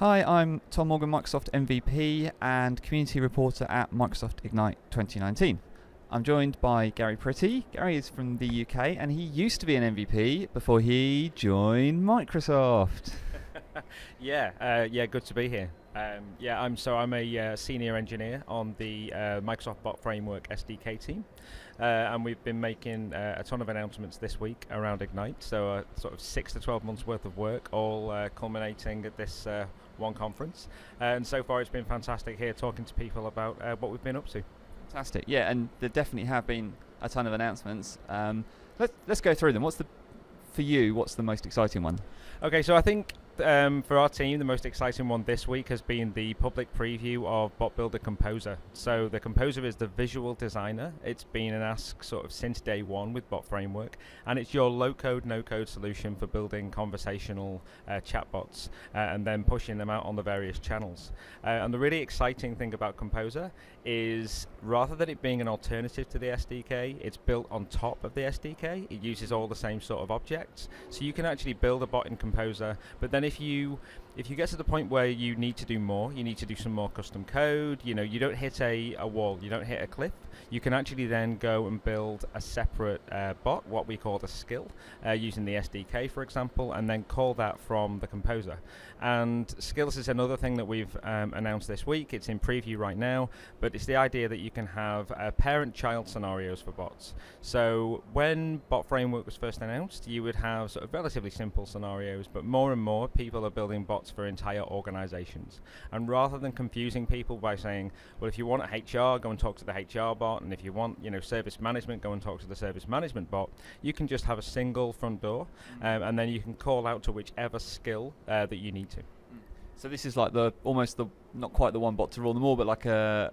Hi, I'm Tom Morgan, Microsoft MVP and Community Reporter at Microsoft Ignite 2019. I'm joined by Gary Pretty. Gary is from the UK and he used to be an MVP before he joined Microsoft. Yeah, good to be here. I'm a senior engineer on the Microsoft Bot Framework SDK team, and we've been making a ton of announcements this week around Ignite. So sort of 6 to 12 months worth of work, all culminating at this one conference. And so far, it's been fantastic here talking to people about what we've been up to. Fantastic, yeah, and there definitely have been a ton of announcements. Let's go through them. For you, what's the most exciting one? Okay, so I think for our team, the most exciting one this week has been the public preview of Bot Builder Composer. So the Composer is the visual designer. It's been an ask sort of since day one with Bot Framework, and it's your low-code, no-code solution for building conversational chatbots and then pushing them out on the various channels. And the really exciting thing about Composer is rather than it being an alternative to the SDK, it's built on top of the SDK. It uses all the same sort of objects. So you can actually build a bot in Composer, but then if you get to the point where you need to do more, you need to do some more custom code, you don't hit a wall, you don't hit a cliff, you can actually then go and build a separate bot, what we call a skill, using the SDK, for example, and then call that from the Composer. And skills is another thing that we've announced this week. It's in preview right now, but it's the idea that you can have parent-child scenarios for bots. So when Bot Framework was first announced, you would have sort of relatively simple scenarios, but more and more people are building bots for entire organizations. And rather than confusing people by saying, well, if you want HR, go and talk to the HR bot, and if you want, service management, go and talk to the service management bot, you can just have a single front door, and then you can call out to whichever skill that you need to. So this is like not quite the one bot to rule them all, but like a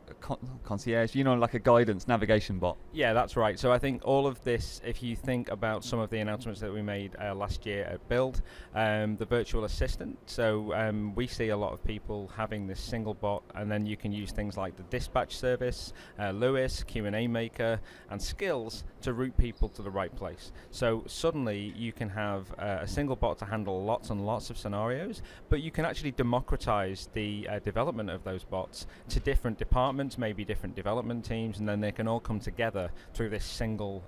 concierge, like a guidance navigation bot. Yeah, that's right. So I think all of this, if you think about some of the announcements that we made last year at Build, the virtual assistant. So we see a lot of people having this single bot, and then you can use things like the dispatch service, Lewis, Q&A maker, and skills to route people to the right place. So suddenly you can have a single bot to handle lots and lots of scenarios, but you can actually democratize the development of those bots to different departments, maybe different development teams, and then they can all come together through this single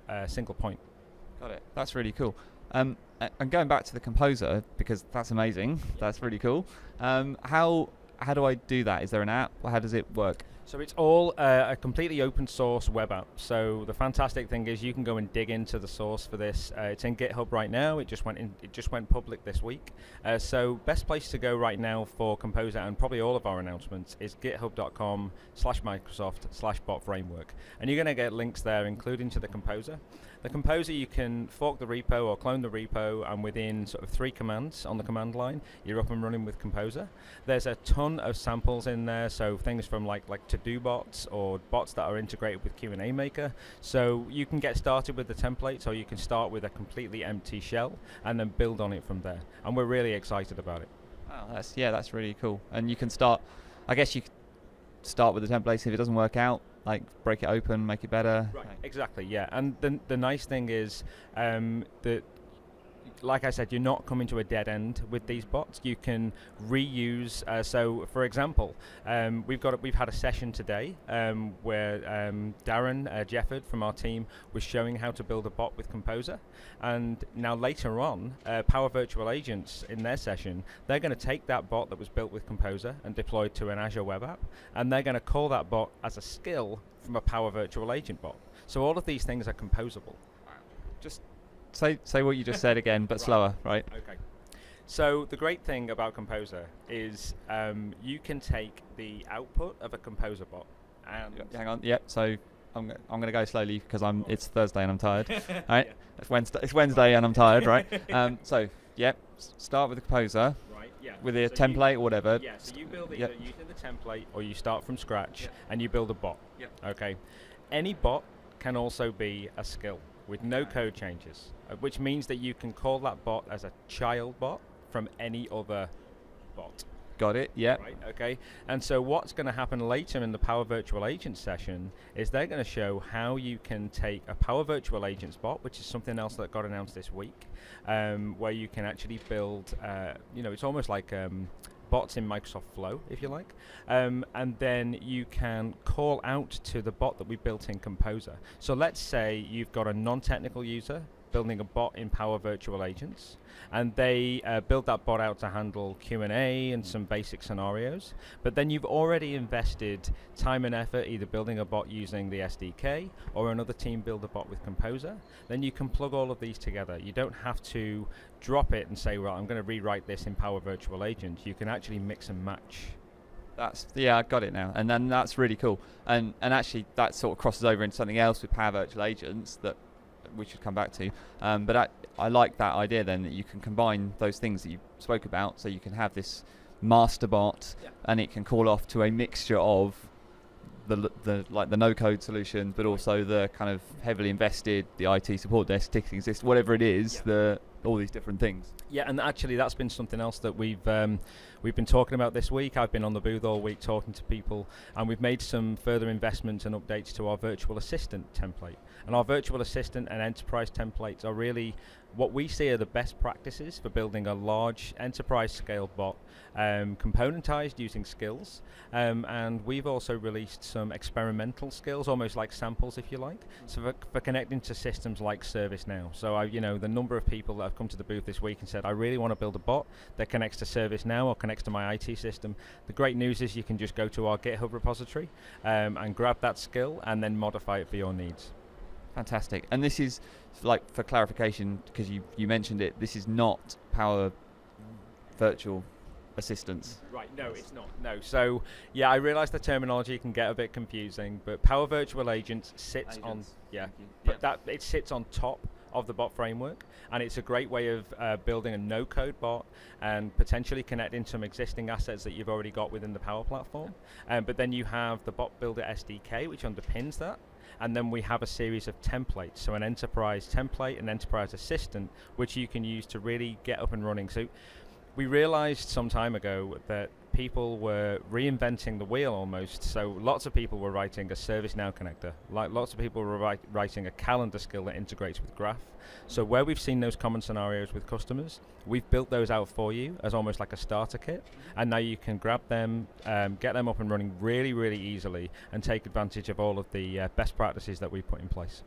point. Got it. That's really cool. And going back to the Composer, because that's amazing. That's really cool. How do I do that? Is there an app? How does it work? So it's all a completely open source web app. So the fantastic thing is you can go and dig into the source for this. It's in GitHub right now. It just went public this week. So best place to go right now for Composer and probably all of our announcements is github.com/Microsoft/bot-framework. And you're going to get links there, including to the Composer. The Composer, you can fork the repo or clone the repo, and within sort of 3 commands on the command line, you're up and running with Composer. There's a ton of samples in there, so things from like to-do bots or bots that are integrated with Q&A maker. So you can get started with the templates, or you can start with a completely empty shell and then build on it from there. And we're really excited about it. Wow, that's really cool. And you can start, I guess you could start with the templates. If it doesn't work out, like break it open, make it better. Right, exactly, yeah. And the nice thing is that, like I said, you're not coming to a dead end with these bots. You can reuse. So, for example, we've had a session today where Darren Jefford from our team was showing how to build a bot with Composer. And now later on, Power Virtual Agents in their session, they're going to take that bot that was built with Composer and deployed to an Azure web app, and they're going to call that bot as a skill from a Power Virtual Agent bot. So all of these things are composable. Just say what you just said again, but slower, right? Okay. So the great thing about Composer is you can take the output of a Composer bot and... Hang on, yep, so I'm going to go slowly because it's Thursday and I'm tired. All right, yeah. It's Wednesday and I'm tired, right? So, yep, start with the Composer. Right, yeah. With a template or whatever. Yeah, so you build either using the template or you start from scratch and you build a bot. Yep. Okay. Any bot can also be a skill with no code changes, which means that you can call that bot as a child bot from any other bot. Got it, yeah. Right, okay. And so what's going to happen later in the Power Virtual Agents session is they're going to show how you can take a Power Virtual Agents bot, which is something else that got announced this week, where you can actually build, it's almost like bots in Microsoft Flow, if you like, and then you can call out to the bot that we built in Composer. So let's say you've got a non-technical user building a bot in Power Virtual Agents, and they build that bot out to handle Q&A and some basic scenarios, but then you've already invested time and effort either building a bot using the SDK or another team build a bot with Composer. Then you can plug all of these together. You don't have to drop it and say, well, I'm going to rewrite this in Power Virtual Agents. You can actually mix and match. I got it now, and then that's really cool. And actually that sort of crosses over into something else with Power Virtual Agents that we should come back to, but I like that idea then, that you can combine those things that you spoke about, so you can have this master bot, and it can call off to a mixture of the no-code solutions, but also the kind of heavily invested, the IT support desk, ticketing system, whatever it is, all these different things. Yeah, and actually that's been something else that we've been talking about this week. I've been on the booth all week talking to people, and we've made some further investments and updates to our virtual assistant template. And our virtual assistant and enterprise templates are really what we see are the best practices for building a large enterprise scale bot, componentized using skills, and we've also released some experimental skills, almost like samples if you like, so for connecting to systems like ServiceNow. So the number of people that have come to the booth this week and said, I really want to build a bot that connects to ServiceNow or connects to my IT system. The great news is you can just go to our GitHub repository and grab that skill and then modify it for your needs. Fantastic. And this is, like, for clarification, because you mentioned it, this is not Power Virtual Assistants. Right, no, it's not. No. So, I realise the terminology can get a bit confusing, but Power Virtual Agents sits on it sits on top of the bot framework, and it's a great way of building a no-code bot and potentially connecting some existing assets that you've already got within the Power Platform. But then you have the Bot Builder SDK, which underpins that. And then we have a series of templates, so an enterprise template, an enterprise assistant, which you can use to really get up and running. So we realized some time ago that people were reinventing the wheel almost. So lots of people were writing a ServiceNow connector. Like lots of people were writing a calendar skill that integrates with Graph. So where we've seen those common scenarios with customers, we've built those out for you as almost like a starter kit. And now you can grab them, get them up and running really, really easily, and take advantage of all of the best practices that we put in place.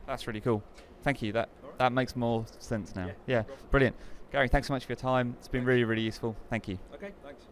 That's really cool. Thank you. That makes more sense now. Yeah, brilliant. Gary, thanks so much for your time. It's been really, really useful. Thank you. Okay, thanks.